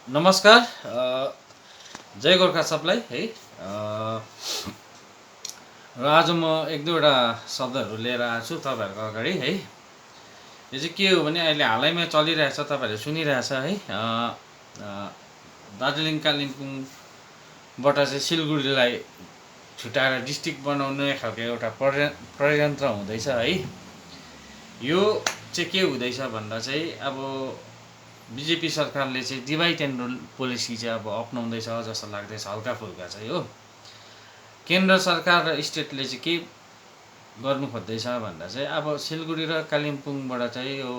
नमस्कार। जय गोर्खा सबलाई है। र आज म एक दुईवटा शब्दहरू लिएर आएको छु तपाईँहरूको अगाडि है। यो चाहिँ के हो भने अहिले हालैमा चलिरहेछ, तपाईँहरूले सुनिरहेछ है। दार्जिलिङ कालिम्पोङबाट चाहिँ सिलगढीलाई छुट्याएर डिस्ट्रिक्ट बनाउने खालको एउटा षड्यन्त्र हुँदैछ है। यो चाहिँ के हुँदैछ भन्दा चाहिँ अब बिजेपी सरकारले चाहिँ डिभाइड एन्ड रुल पोलिसी चाहिँ अब अपनाउँदैछ जस्तो लाग्दैछ हल्का फुल्का चाहिँ हो। केन्द्र सरकार र स्टेटले चाहिँ के गर्नु खोज्दैछ भन्दा चाहिँ अब सिलगढी र कालिम्पोङबाट चाहिँ यो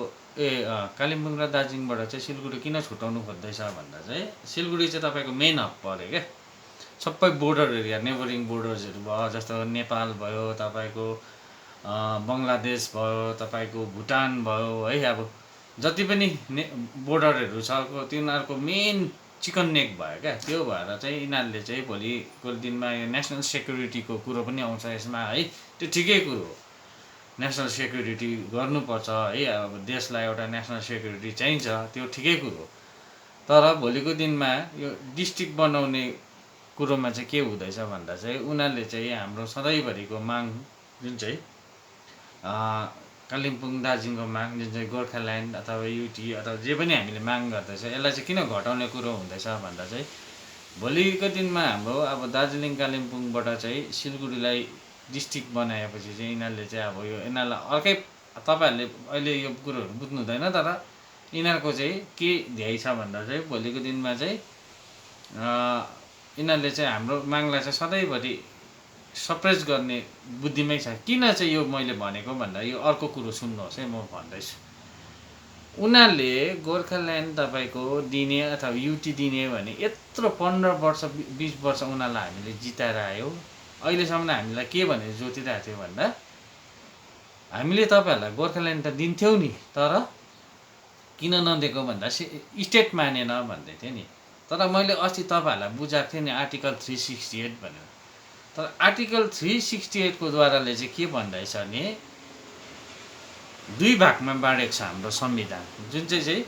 कालिम्पोङ र दार्जिलिङबाट चाहिँ सिलगढी किन छुटाउनु खोज्दैछ भन्दा चाहिँ सिलगढी चाहिँ तपाईँको मेन हब पऱ्यो क्या। सबै बोर्डर एरिया, नेबरिङ बोर्डर्सहरू भयो, जस्तो नेपाल भयो, तपाईँको बङ्गलादेश भयो, तपाईँको भुटान भयो है। अब जति पनि बोर्डरहरू छ तिनीहरूको मेन चिकन नेक भयो क्या। त्यो भएर चाहिँ यिनीहरूले चाहिँ भोलिको दिनमा यो नेसनल सेक्युरिटीको कुरो पनि आउँछ यसमा है। त्यो ठिकै कुरो हो, नेसनल सेक्युरिटी गर्नुपर्छ है। अब देशलाई एउटा नेसनल सेक्युरिटी चाहिन्छ, त्यो ठिकै कुरो हो। तर भोलिको दिनमा यो डिस्ट्रिक्ट बनाउने कुरोमा चाहिँ के हुँदैछ भन्दा चाहिँ उनीहरूले चाहिँ हाम्रो सधैँभरिको माग जुन चाहिँ कालिम्पोङ दार्जिलिङको माग जुन चाहिँ गोर्खाल्यान्ड अथवा युटी अथवा जे पनि हामीले माग गर्दैछ यसलाई चाहिँ किन घटाउने कुरो हुँदैछ भन्दा चाहिँ भोलिको दिनमा हाम्रो अब दार्जिलिङ कालिम्पोङबाट चाहिँ सिलगढीलाई डिस्ट्रिक्ट बनाएपछि चाहिँ यिनीहरूले चाहिँ अब यो यिनीहरूलाई अर्कै, तपाईँहरूले अहिले यो कुरोहरू बुझ्नु हुँदैन, तर यिनीहरूको चाहिँ के ध्येय छ भन्दा चाहिँ भोलिको दिनमा चाहिँ यिनीहरूले चाहिँ हाम्रो मागलाई चाहिँ सधैँभरि सप्रेस गर्ने बुद्धिमै छ। किन चाहिँ यो मैले भनेको भन्दा यो अर्को कुरो सुन्नुहोस् है, म भन्दैछु। उनीहरूले गोर्खाल्यान्ड तपाईँको दिने अथवा युटी दिने भने यत्रो 15 वर्ष 20 वर्ष उनीहरूलाई हामीले जिताएर आयो। अहिलेसम्म हामीलाई के भनेर जोतिरहेको थियो भन्दा हामीले तपाईँहरूलाई गोर्खाल्यान्ड त दिन्थ्यौँ नि, तर किन नदिएको भन्दा स्टेट मानेन भन्दै थियो नि। तर मैले अस्ति तपाईँहरूलाई बुझाएको थिएँ नि आर्टिकल 368 भनेर। तर आर्टिकल 368 को द्वाराले चाहिँ के भन्दैछ भने दुई भागमा बाँडेको छ हाम्रो संविधान, जुन चाहिँ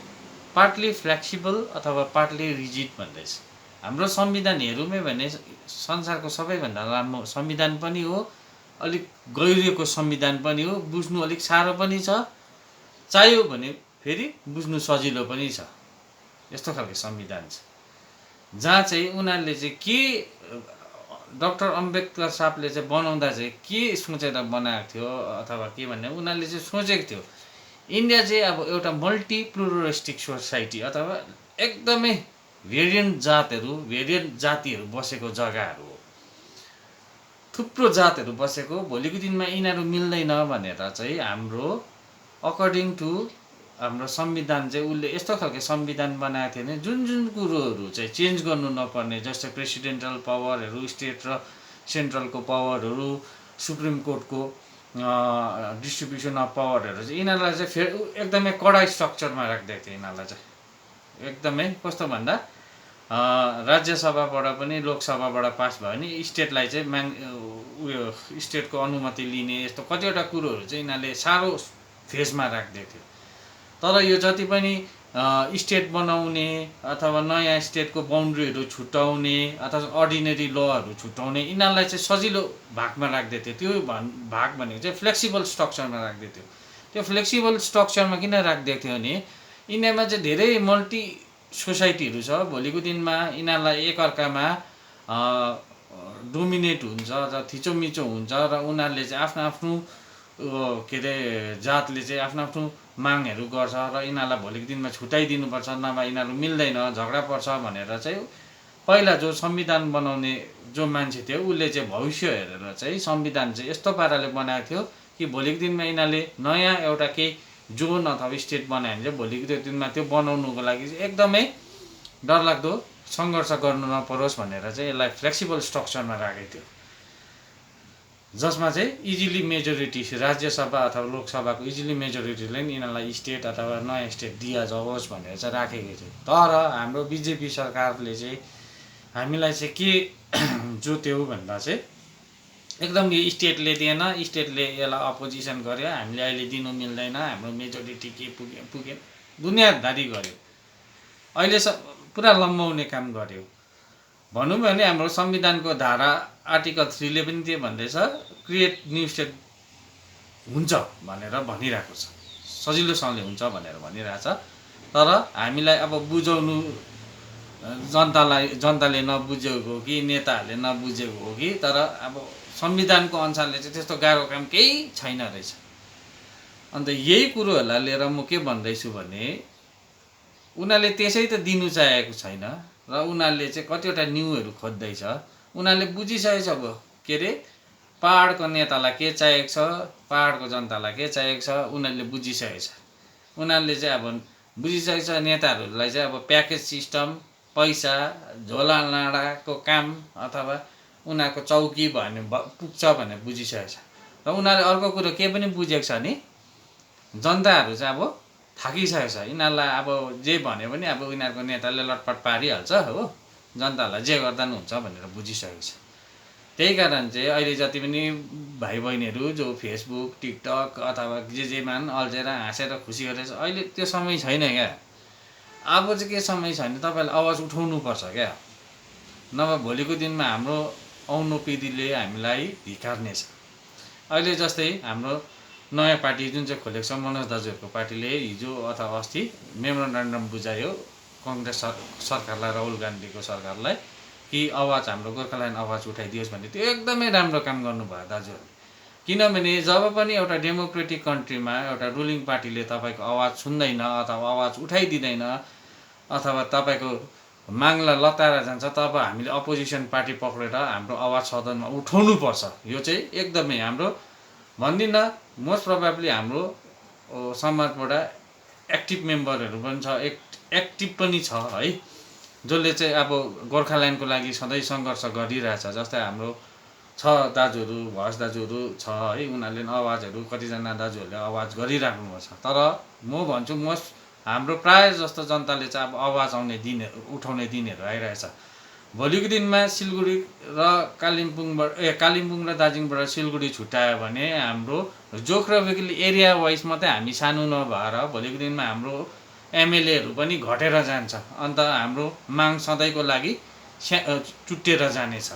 पार्टली फ्लेक्सिबल अथवा पार्टली रिजिड भन्दैछ। हाम्रो संविधान हेरौँ भने संसारको सबैभन्दा लामो संविधान पनि हो, अलिक गहिरोको संविधान पनि हो, बुझ्नु अलिक साह्रो पनि छ, चाहियो भने फेरि बुझ्नु सजिलो पनि छ। यस्तो खालको संविधान छ जहाँ चाहिँ उनीहरूले चाहिँ के डाक्टर अम्बेडकर साहबले चाहिँ बनाउँदा चाहिँ के सोचेर बनाएको थियो अथवा के भन्ने उनीहरूले चाहिँ सोचेको थियो इन्डिया चाहिँ अब एउटा मल्टी प्लुरलिस्टिक सोसाइटी अथवा एकदमै भेरिएन्ट जातिहरू बसेको जग्गाहरू हो। थुप्रो जातहरू बसेको, भोलिको दिनमा यिनीहरू मिल्दैन भनेर चाहिँ हाम्रो अकर्डिङ टु हाम्रो संविधान चाहिँ उसले यस्तो खालको संविधान बनाएको थियो भने जुन जुन कुरोहरू चाहिँ चेन्ज गर्नु नपर्ने, जस्तै प्रेसिडेन्टल पावरहरू, स्टेट र सेन्ट्रलको पावरहरू, सुप्रिम कोर्टको डिस्ट्रिब्युसन अफ पावरहरू चाहिँ यिनीहरूलाई चाहिँ फेरि एकदमै कडा स्ट्रक्चरमा राखिदिएको थियो। यिनीहरूलाई चाहिँ एकदमै कस्तो भन्दा राज्यसभाबाट पनि लोकसभाबाट पास भयो भने स्टेटलाई चाहिँ उयो स्टेटको अनुमति लिने यस्तो कतिवटा कुरोहरू चाहिँ यिनीहरूले साह्रो फेजमा राखिदिएको थियो। तर यो जति पनि स्टेट बनाउने अथवा नयाँ स्टेटको बााउन्ड्रीहरू छुट्याउने अथवा अर्डिनेरी लहरू छुट्याउने यिनीहरूलाई चाहिँ सजिलो भागमा राख्दै थियो। त्यो भाग भनेको चाहिँ फ्लेक्सिबल स्ट्रक्चरमा राख्दै थियो। त्यो फ्लेक्सिबल स्ट्रक्चरमा किन राखिदिएको थियो भने यिनीहरूमा चाहिँ धेरै मल्टी सोसाइटीहरू छ। भोलिको दिनमा यिनीहरूलाई एकअर्कामा डोमिनेट हुन्छ र थिचोमिचो हुन्छ र उनीहरूले चाहिँ आफ्नो आफ्नो के अरे जातले चाहिँ आफ्नो आफ्नो मागहरू गर्छ र यिनीहरूलाई भोलिको दिनमा छुट्याइदिनुपर्छ, नभए यिनीहरू मिल्दैन, झगडा पर्छ भनेर चाहिँ पहिला जो संविधान बनाउने जो मान्छे थियो उसले चाहिँ भविष्य हेरेर चाहिँ संविधान चाहिँ यस्तो पाराले बनाएको थियो कि भोलिको दिनमा यिनीहरूले नयाँ एउटा केही जोन अथवा स्टेट बनायो भने चाहिँ भोलिको दिनमा त्यो बनाउनुको लागि चाहिँ एकदमै डरलाग्दो सङ्घर्ष गर्नु नपरोस् भनेर चाहिँ यसलाई फ्लेक्सिबल स्ट्रक्चरमा राखेको थियो, जसमा चाहिँ इजिली मेजोरिटी राज्यसभा अथवा लोकसभाको इजिली मेजोरिटीले नि यिनीहरूलाई स्टेट अथवा नयाँ स्टेट दिया जाओस् भनेर चाहिँ राखेको थियो। तर हाम्रो बिजेपी सरकारले चाहिँ हामीलाई चाहिँ के जोत्यो भन्दा चाहिँ एकदम यो स्टेटले दिएन, स्टेटले यसलाई अपोजिसन गर्यो, हामीले अहिले दिनु मिल्दैन, हाम्रो मेजोरिटी के पुगेन दुनियाँदारी गर्यो। अहिले पुरा लम्बाउने काम गर्यो। भनौँ भने हाम्रो संविधानको धारा आर्टिकल 3 ले पनि के भन्दैछ, क्रिएट न्यू स्टेट हुन्छ भनेर भनिरहेको छ, सजिलोसँगले हुन्छ भनेर भनिरहेछ। तर हामीलाई अब बुझाउनु जनताले नबुझेको हो कि नेताहरूले नबुझेको हो कि, तर अब संविधानको अनुसारले चाहिँ त्यस्तो गाह्रो काम केही छैन रहेछ। अन्त यही कुरोहरूलाई लिएर म के भन्दैछु भने उनीहरूले त्यसै त दिनु चाहेको छैन र उनीहरूले चाहिँ कतिवटा न्युहरू खोज्दैछ। उनीहरूले बुझिसकेको छ अब के अरे पहाडको नेतालाई के चाहिएको छ, पहाडको जनतालाई के चाहिएको छ, उनीहरूले बुझिसकेको छ। उनीहरूले चाहिँ अब बुझिसकेको छ नेताहरूलाई चाहिँ अब प्याकेज सिस्टम, पैसा, झोला नाडाको काम अथवा उनीहरूको चौकी भन्ने पुग्छ भनेर बुझिसकेको छ। र उनीहरूले अर्को कुरो के पनि बुझेको छ नि, जनताहरू चाहिँ अब थाकिसकेको छ। यिनीहरूलाई अब जे भन्यो भने अब यिनीहरूको नेताले लटपट पारिहाल्छ हो, जनताहरूलाई जे गर्दा पनि हुन्छ भनेर बुझिसकेको छ। त्यही कारण चाहिँ अहिले जति पनि भाइ बहिनीहरू जो फेसबुक, टिकटक अथवा जेमा अल्झेर हाँसेर खुसी गरेछ, अहिले त्यो समय छैन क्या। अब चाहिँ के समय छैन, तपाईँले आवाज उठाउनुपर्छ क्या, नभए भोलिको दिनमा हाम्रो आउनु पिँढीले हामीलाई धिक्कार्नेछ। अहिले जस्तै हाम्रो नयाँ पार्टी जुन चाहिँ खोलेको छ मनोज दाजुहरूको पार्टीले हिजो अथवा अस्ति मेमोरेन्डम बुझायो कङ्ग्रेस सरकारलाई, राहुल गान्धीको सरकारलाई कि आवाज हाम्रो गोर्खाल्यान्ड आवाज उठाइदियोस् भन्ने। त्यो एकदमै राम्रो काम गर्नुभयो दाजुहरू। किनभने जब पनि एउटा डेमोक्रेटिक कन्ट्रीमा एउटा रुलिङ पार्टीले तपाईँको आवाज सुन्दैन अथवा आवाज उठाइदिँदैन अथवा तपाईँको मागलाई लताएर जान्छ, तब हामीले अपोजिसन पार्टी पक्रेर हाम्रो आवाज सदनमा उठाउनुपर्छ। यो चाहिँ एकदमै हाम्रो भन्दिनँ, मोस्ट प्रोबेबली हाम्रो समाजबाट एक्टिभ मेम्बरहरू पनि छ, एक्टिभ पनि छ है, जसले चाहिँ अब गोर्खाल्यान्डको लागि सधैँ सङ्घर्ष गरिरहेछ। जस्तै हाम्रो छ दाजुहरू, भस दाजुहरू छ है, उनीहरूले आवाजहरू कतिजना दाजुहरूले आवाज गरिराख्नु छ। तर म भन्छु हाम्रो प्रायः जस्तो जनताले चाहिँ अब आवाज उठाउने दिनहरू आइरहेछ। भोलिको दिनमा सिलगढी र कालिम्पोङ र दार्जिलिङबाट सिलगढी छुट्यायो भने हाम्रो जोग्राफिकली एरिया वाइज मात्रै हामी सानो नभएर भोलिको दिनमा हाम्रो एमएलएहरू पनि घटेर जान्छ। अन्त हाम्रो माग सधैँको लागि चुट्टिएर जानेछ।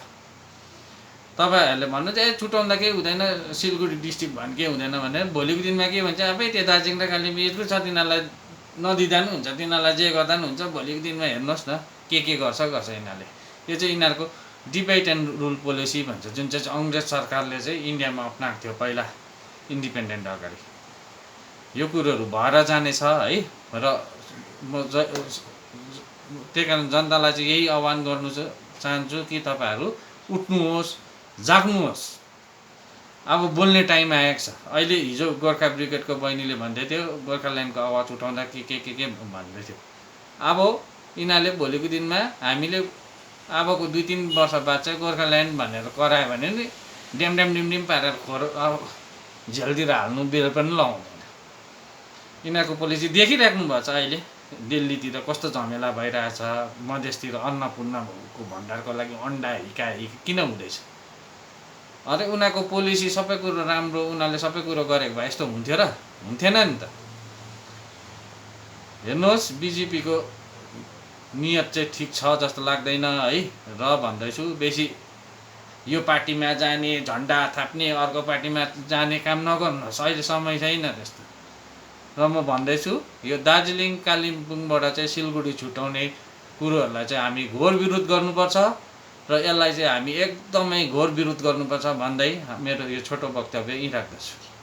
तपाईँहरूले भन्नुहुन्छ छुट्याउँदा केही हुँदैन, सिलगढी डिस्ट्रिक्ट भने केही हुँदैन भने, भोलिको दिनमा के भन्छ, अब त्यो दार्जिलिङ र कालिम्पोङ यत्रो छ, तिनीहरूलाई नदिँदा पनि हुन्छ, तिनीहरूलाई जे गर्दा पनि हुन्छ। भोलिको दिनमा हेर्नुहोस् न के गर्छ यिनीहरूले। यो चाहिँ यिनीहरूको डिभाइड एन्ड रुल पोलिसी भन्छ, जुन चाहिँ अङ्ग्रेज सरकारले चाहिँ इन्डियामा अपनाएको थियो पहिला इन्डिपेन्डेन्ट अगाडि। यो कुरोहरू भएर जानेछ है। र म त्यही कारण जनतालाई चाहिँ यही आह्वान गर्नु चाहन्छु कि तपाईँहरू उठ्नुहोस्, जाग्नुहोस्। अब बोल्ने टाइम आएको छ। अहिले हिजो गोर्खा ब्रिगेडको बहिनीले भन्दै थियो गोर्खाल्यान्डको आवाज उठाउँदा के भन्दै थियो। अब यिनीहरूले भोलिको दिनमा हामीले अबको 2-3 वर्ष बाद चाहिँ गोर्खाल्यान्ड भनेर करायो भने नि ड्याम पारेर झेलतिर हाल्नु बेर पनि लाउँदैन। यिनीहरूको पोलिसी देखिराख्नु भएको छ। अहिले दिल्लीतिर कस्तो झमेला भइरहेछ, मधेसतिर अन्नपूर्णको भण्डारको लागि अन्डा हिकाइ किन हुँदैछ। अरे उनीहरूको पोलिसी सबै कुरो राम्रो, उनीहरूले सबै कुरो गरेको भए यस्तो हुन्थ्यो र? हुन्थेन नि त। हेर्नुहोस् बिजेपीको नियत चाहिँ ठिक छ जस्तो लाग्दैन है। र भन्दैछु बेसी यो पार्टीमा जाने, झन्डा थाप्ने, अर्को पार्टीमा जाने काम नगर्नुहोस्, अहिले समय छैन त्यस्तो। र म भन्दैछु यो दार्जिलिङ कालिम्पोङबाट चाहिँ सिलगढी छुटाउने कुरोहरूलाई चाहिँ हामी घोर विरोध गर्नुपर्छ र यसलाई चाहिँ हामी एकदमै घोर विरोध गर्नुपर्छ भन्दै मेरो यो छोटो वक्तव्य यहीँ राख्दछु।